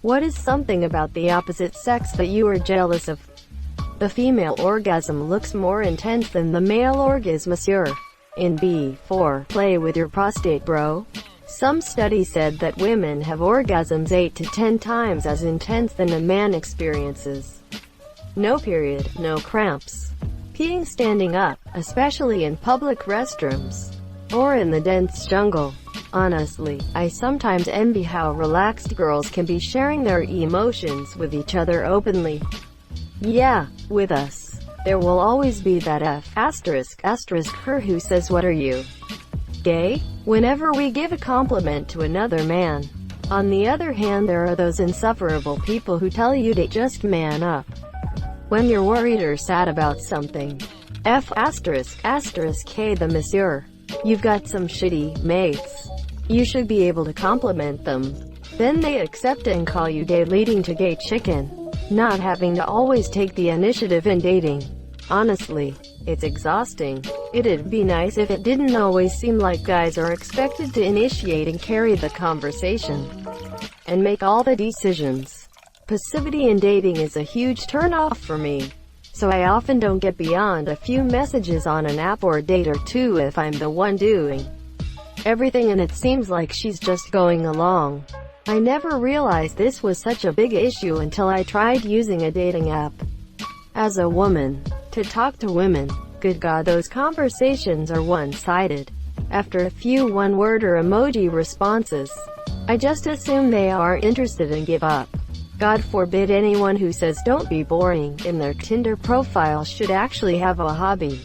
What is something about the opposite sex that you are jealous of? The female orgasm looks more intense than the male orgasm, monsieur. In B4, play with your prostate, bro. Some study said that women have orgasms 8 to 10 times as intense than a man experiences. No period, no cramps. Peeing standing up, especially in public restrooms, or in the dense jungle. Honestly, I sometimes envy how relaxed girls can be sharing their emotions with each other openly. Yeah, with us, there will always be that her who says, "What are you, gay?" whenever we give a compliment to another man. On the other hand, there are those insufferable people who tell you to just man up when you're worried or sad about something. K the monsieur. You've got some shitty mates. You should be able to compliment them. Then they accept and call you gay, leading to gay chicken. Not having to always take the initiative in dating. Honestly, it's exhausting. It'd be nice if it didn't always seem like guys are expected to initiate and carry the conversation and make all the decisions. Passivity in dating is a huge turn-off for me, so I often don't get beyond a few messages on an app or a date or two if I'm the one doing everything and it seems like she's just going along. I never realized this was such a big issue until I tried using a dating app as a woman to talk to women. Good God, those conversations are one-sided. After a few one-word or emoji responses, I just assume they aren't interested and give up. God forbid anyone who says "don't be boring" in their Tinder profile should actually have a hobby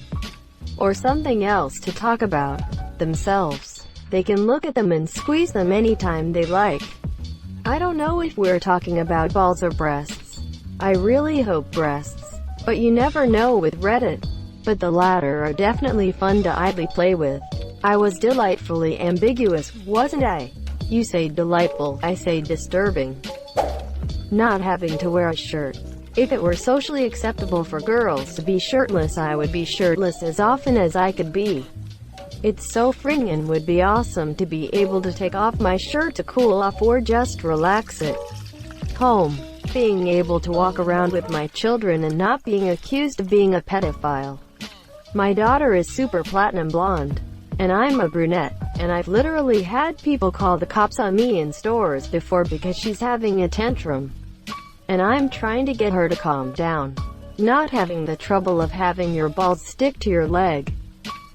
or something else to talk about. Themselves. They can look at them and squeeze them anytime they like. I don't know if we're talking about balls or breasts. I really hope breasts. But you never know with Reddit. But the latter are definitely fun to idly play with. I was delightfully ambiguous, wasn't I? You say delightful, I say disturbing. Not having to wear a shirt. If it were socially acceptable for girls to be shirtless, I would be shirtless as often as I could be. It's so freeing and would be awesome to be able to take off my shirt to cool off or just relax at home. Being able to walk around with my children and not being accused of being a pedophile. My daughter is super platinum blonde, and I'm a brunette, and I've literally had people call the cops on me in stores before because she's having a tantrum. And I'm trying to get her to calm down. Not having the trouble of having your balls stick to your leg,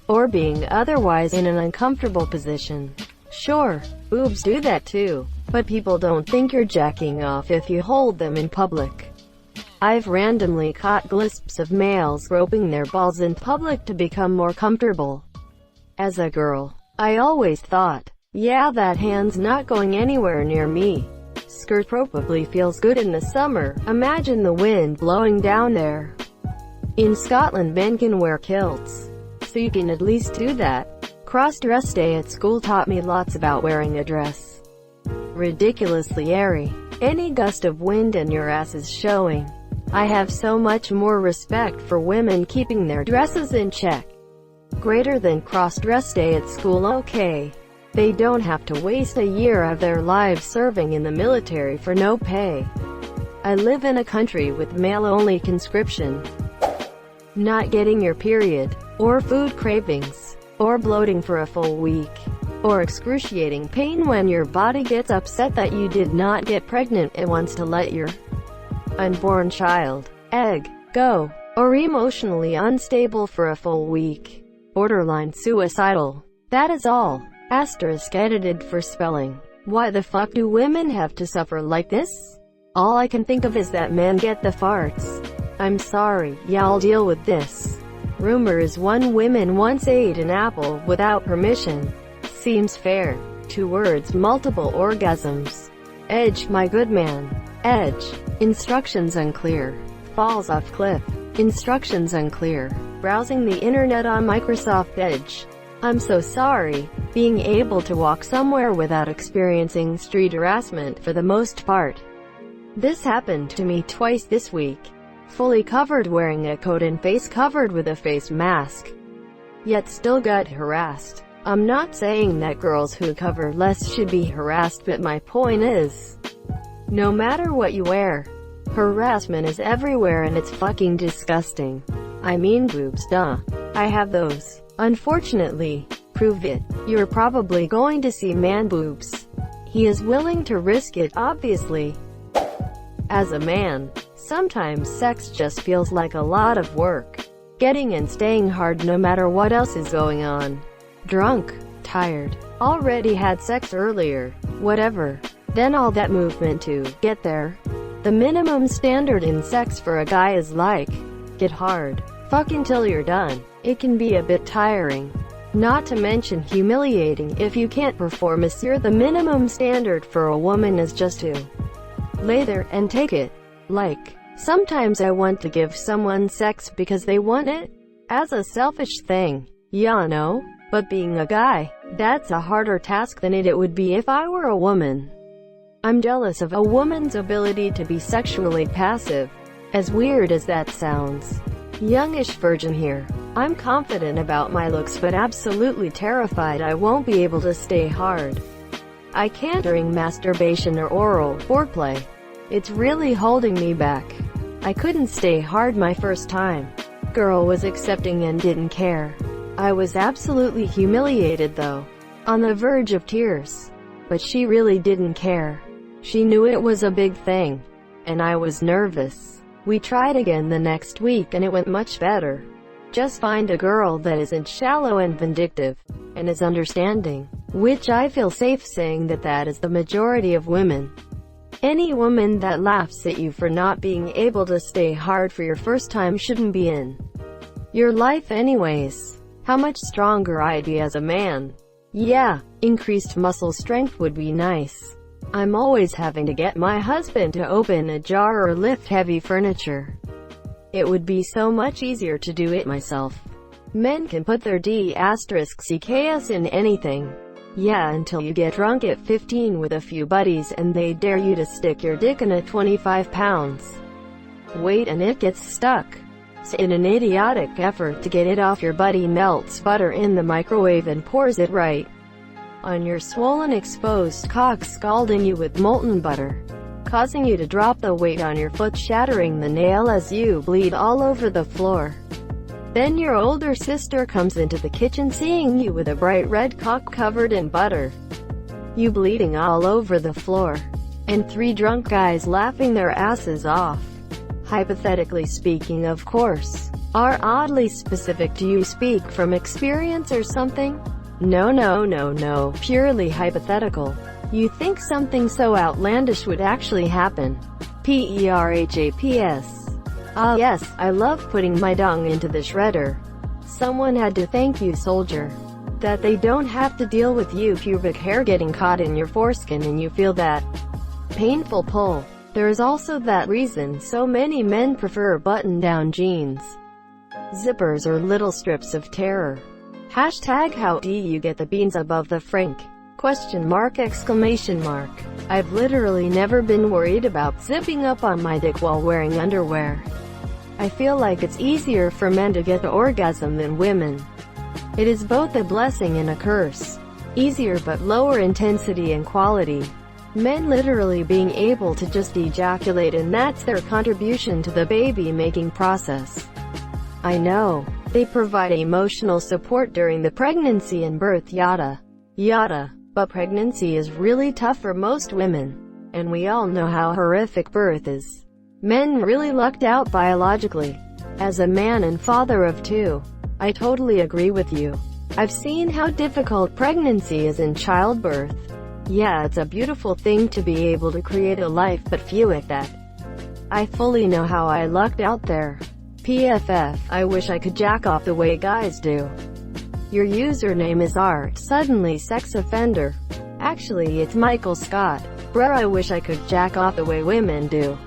or being otherwise in an uncomfortable position. Sure, boobs do that too, but people don't think you're jacking off if you hold them in public. I've randomly caught glimpses of males groping their balls in public to become more comfortable. As a girl, I always thought, yeah, that hand's not going anywhere near me. Skirt probably feels good in the summer. Imagine the wind blowing down there. In Scotland, men can wear kilts, so you can at least do that. Cross-dress day at school taught me lots about wearing a dress. Ridiculously airy. Any gust of wind and your ass is showing. I have so much more respect for women keeping their dresses in check. Greater than cross-dress day at school. Okay, they don't have to waste a year of their lives serving in the military for no pay. I live in a country with male-only conscription. Not getting your period, or food cravings, or bloating for a full week, or excruciating pain when your body gets upset that you did not get pregnant and wants to let your unborn child, egg, go, or emotionally unstable for a full week. Borderline suicidal. That is all. Asterisk edited for spelling. Why the fuck do women have to suffer like this? All I can think of is that men get the farts. I'm sorry, y'all deal with this. Rumor is one woman once ate an apple without permission. Seems fair. 2 words, multiple orgasms. Edge, my good man. Edge. Instructions unclear. Falls off cliff. Instructions unclear. Browsing the internet on Microsoft Edge. I'm so sorry. Being able to walk somewhere without experiencing street harassment for the most part. This happened to me twice this week. Fully covered wearing a coat and face covered with a face mask. Yet still got harassed. I'm not saying that girls who cover less should be harassed, but my point is, No matter what you wear. Harassment is everywhere and it's fucking disgusting. I mean boobs, duh. I have those. Unfortunately. Prove it. You're probably going to see man boobs. He is willing to risk it, obviously. As a man, sometimes sex just feels like a lot of work. Getting and staying hard no matter what else is going on. Drunk, tired, already had sex earlier, whatever. Then all that movement to get there. The minimum standard in sex for a guy is like, get hard, fuck until you're done. It can be a bit tiring. Not to mention humiliating if you can't perform as you're the minimum standard for a woman is just to lay there and take it. Like, sometimes I want to give someone sex because they want it, as a selfish thing, ya know? But being a guy, that's a harder task than it would be if I were a woman. I'm jealous of a woman's ability to be sexually passive. As weird as that sounds. Youngish virgin here. I'm confident about my looks but absolutely terrified I won't be able to stay hard. I can't during masturbation or oral foreplay. It's really holding me back. I couldn't stay hard my first time. Girl was accepting and didn't care. I was absolutely humiliated though. On the verge of tears. But she really didn't care. She knew it was a big thing. And I was nervous. We tried again the next week and it went much better. Just find a girl that isn't shallow and vindictive, and is understanding, which I feel safe saying that is the majority of women. Any woman that laughs at you for not being able to stay hard for your first time shouldn't be in your life anyways. How much stronger I'd be as a man. Yeah, increased muscle strength would be nice. I'm always having to get my husband to open a jar or lift heavy furniture. It would be so much easier to do it myself. Men can put their D***cs in anything. Yeah, until you get drunk at 15 with a few buddies and they dare you to stick your dick in a 25 pounds weight and it gets stuck. So in an idiotic effort to get it off, your buddy melts butter in the microwave and pours it right on your swollen exposed cock, scalding you with molten butter, causing you to drop the weight on your foot, shattering the nail as you bleed all over the floor. Then your older sister comes into the kitchen seeing you with a bright red cock covered in butter, you bleeding all over the floor, and 3 drunk guys laughing their asses off. Hypothetically speaking, of course. Are oddly specific. Do you speak from experience or something? No, purely hypothetical. You think something so outlandish would actually happen. Perhaps. Ah yes, I love putting my dung into the shredder. Someone had to thank you, soldier. That they don't have to deal with you pubic hair getting caught in your foreskin and you feel that painful pull. There is also that reason so many men prefer button-down jeans, zippers, or little strips of terror. Hashtag how do you get the beans above the frink? Question mark, exclamation mark. I've literally never been worried about zipping up on my dick while wearing underwear. I feel like it's easier for men to get the orgasm than women. It is both a blessing and a curse. Easier but lower intensity and quality. Men literally being able to just ejaculate and that's their contribution to the baby-making process. I know. They provide emotional support during the pregnancy and birth, yada yada. But pregnancy is really tough for most women. And we all know how horrific birth is. Men really lucked out biologically. As a man and father of 2, I totally agree with you. I've seen how difficult pregnancy is in childbirth. Yeah, it's a beautiful thing to be able to create a life, but few at that. I fully know how I lucked out there. PFF, I wish I could jack off the way guys do. Your username is Art, suddenly sex offender. Actually, it's Michael Scott. Bruh, I wish I could jack off the way women do.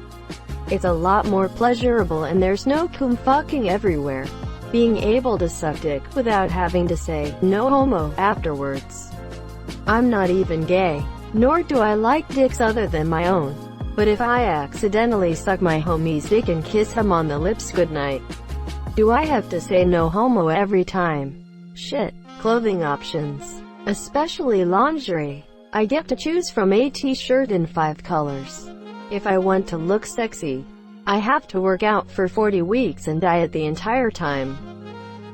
It's a lot more pleasurable and there's no cum fucking everywhere. Being able to suck dick without having to say, no homo, afterwards. I'm not even gay, nor do I like dicks other than my own. But if I accidentally suck my homie's dick and kiss him on the lips goodnight, do I have to say no homo every time? Shit. Clothing options. Especially lingerie. I get to choose from a t-shirt in 5 colors. If I want to look sexy, I have to work out for 40 weeks and diet the entire time.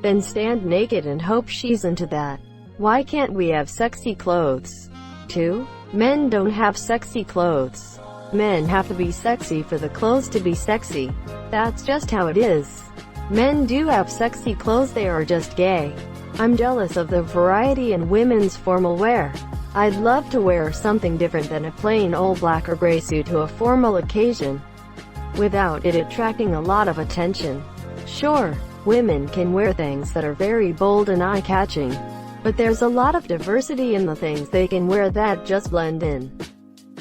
Then stand naked and hope she's into that. Why can't we have sexy clothes? 2. Men don't have sexy clothes. Men have to be sexy for the clothes to be sexy. That's just how it is. Men do have sexy clothes, they are just gay. I'm jealous of the variety in women's formal wear. I'd love to wear something different than a plain old black or gray suit to a formal occasion, without it attracting a lot of attention. Sure, women can wear things that are very bold and eye-catching, but there's a lot of diversity in the things they can wear that just blend in.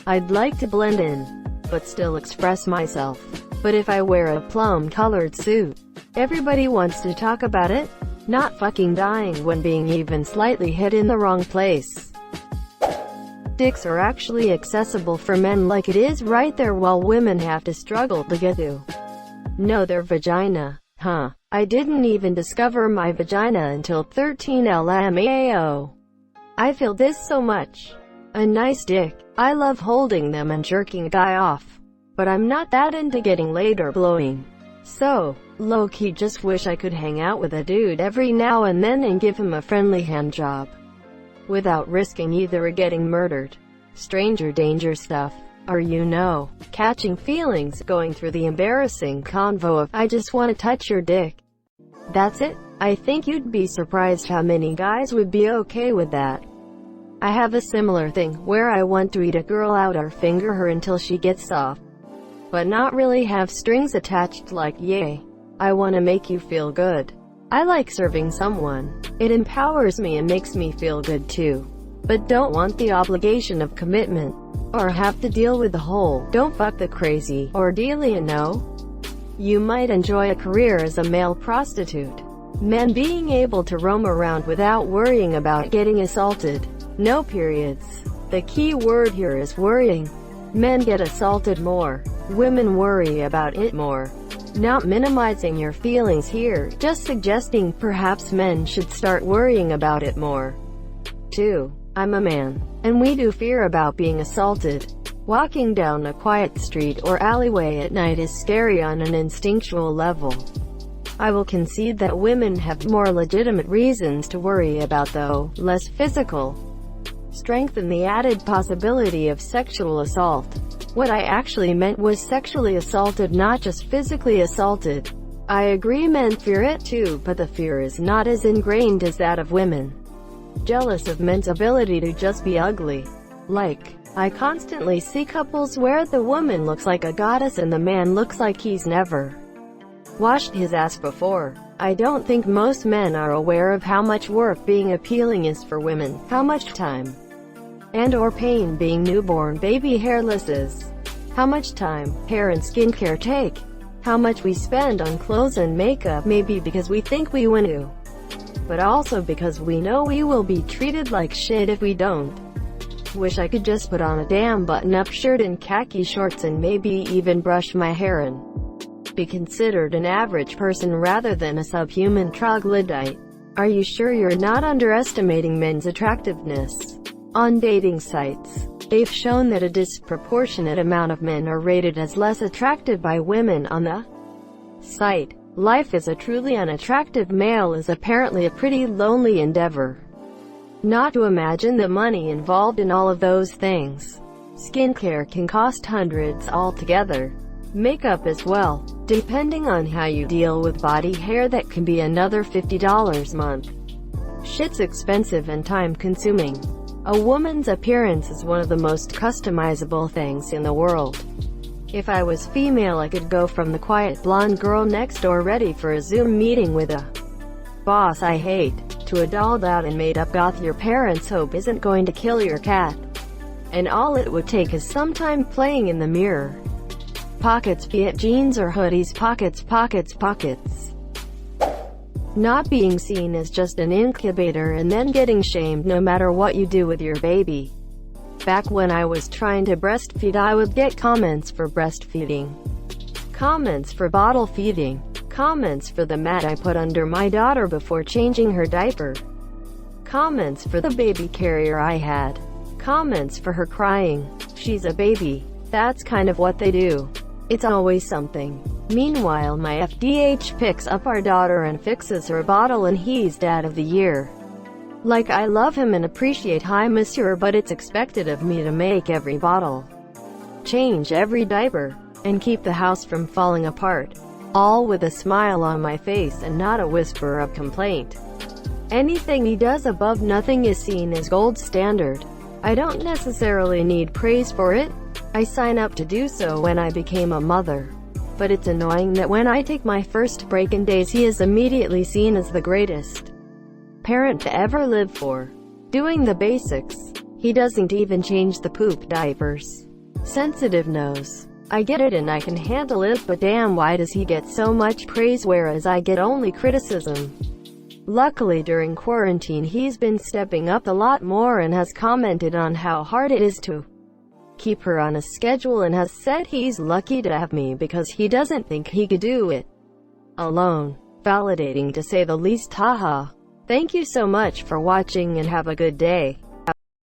I'd like to blend in, but still express myself. But if I wear a plum-colored suit, everybody wants to talk about it, not fucking dying when being even slightly hit in the wrong place. Dicks are actually accessible for men like it is right there, while women have to struggle to get to know their vagina. Huh. I didn't even discover my vagina until 13 LMAO. I feel this so much. A nice dick. I love holding them and jerking a guy off. But I'm not that into getting laid or blowing. So, low-key just wish I could hang out with a dude every now and then and give him a friendly hand job, without risking either getting murdered, stranger danger stuff, or catching feelings going through the embarrassing convo of, I just want to touch your dick. That's it. I think you'd be surprised how many guys would be okay with that. I have a similar thing, where I want to eat a girl out or finger her until she gets soft, but not really have strings attached like, yay, I want to make you feel good. I like serving someone. It empowers me and makes me feel good too. But don't want the obligation of commitment, or have to deal with the whole, don't fuck the crazy, ordeal, You might enjoy a career as a male prostitute. Men being able to roam around without worrying about getting assaulted. No periods. The key word here is worrying. Men get assaulted more. Women worry about it more. Not minimizing your feelings here, just suggesting perhaps men should start worrying about it more. 2. I'm a man, and we do fear about being assaulted. Walking down a quiet street or alleyway at night is scary on an instinctual level. I will concede that women have more legitimate reasons to worry about, though less physical strength and the added possibility of sexual assault. What I actually meant was sexually assaulted, not just physically assaulted. I agree men fear it too, but the fear is not as ingrained as that of women. Jealous of men's ability to just be ugly. Like, I constantly see couples where the woman looks like a goddess and the man looks like he's never washed his ass before. I don't think most men are aware of how much work being appealing is for women, how much time and or pain being newborn baby hairless is, how much time, hair and skincare take, how much we spend on clothes and makeup, maybe because we think we want to, but also because we know we will be treated like shit if we don't. Wish I could just put on a damn button-up shirt and khaki shorts and maybe even brush my hair and be considered an average person rather than a subhuman troglodyte. Are you sure you're not underestimating men's attractiveness? On dating sites, they've shown that a disproportionate amount of men are rated as less attractive by women on the site. Life as a truly unattractive male is apparently a pretty lonely endeavor. Not to imagine the money involved in all of those things. Skincare can cost hundreds altogether. Makeup as well. Depending on how you deal with body hair, that can be another $50 a month. Shit's expensive and time-consuming. A woman's appearance is one of the most customizable things in the world. If I was female, I could go from the quiet blonde girl next door ready for a Zoom meeting with a boss I hate, to a dolled out and made up goth your parents hope isn't going to kill your cat. And all it would take is some time playing in the mirror. Pockets, be it jeans or hoodies, pockets, pockets, pockets. Not being seen as just an incubator and then getting shamed no matter what you do with your baby. Back when I was trying to breastfeed, I would get comments for breastfeeding, comments for bottle feeding, comments for the mat I put under my daughter before changing her diaper, comments for the baby carrier I had, comments for her crying, she's a baby, That's kind of what they do. It's always something. Meanwhile, my FDH picks up our daughter and fixes her bottle, and he's Dad of the Year. Like, I love him and appreciate hi monsieur, but it's expected of me to make every bottle, change every diaper, and keep the house from falling apart. All with a smile on my face and not a whisper of complaint. Anything he does above nothing is seen as gold standard. I don't necessarily need praise for it. I sign up to do so when I became a mother. But it's annoying that when I take my first break in days, he is immediately seen as the greatest parent to ever live for. Doing the basics. He doesn't even change the poop diapers. Sensitive nose. I get it and I can handle it, but damn, why does he get so much praise whereas I get only criticism? Luckily, during quarantine he's been stepping up a lot more and has commented on how hard it is to keep her on a schedule, and has said he's lucky to have me because he doesn't think he could do it alone. Validating to say the least. Haha. Thank you so much for watching and have a good day.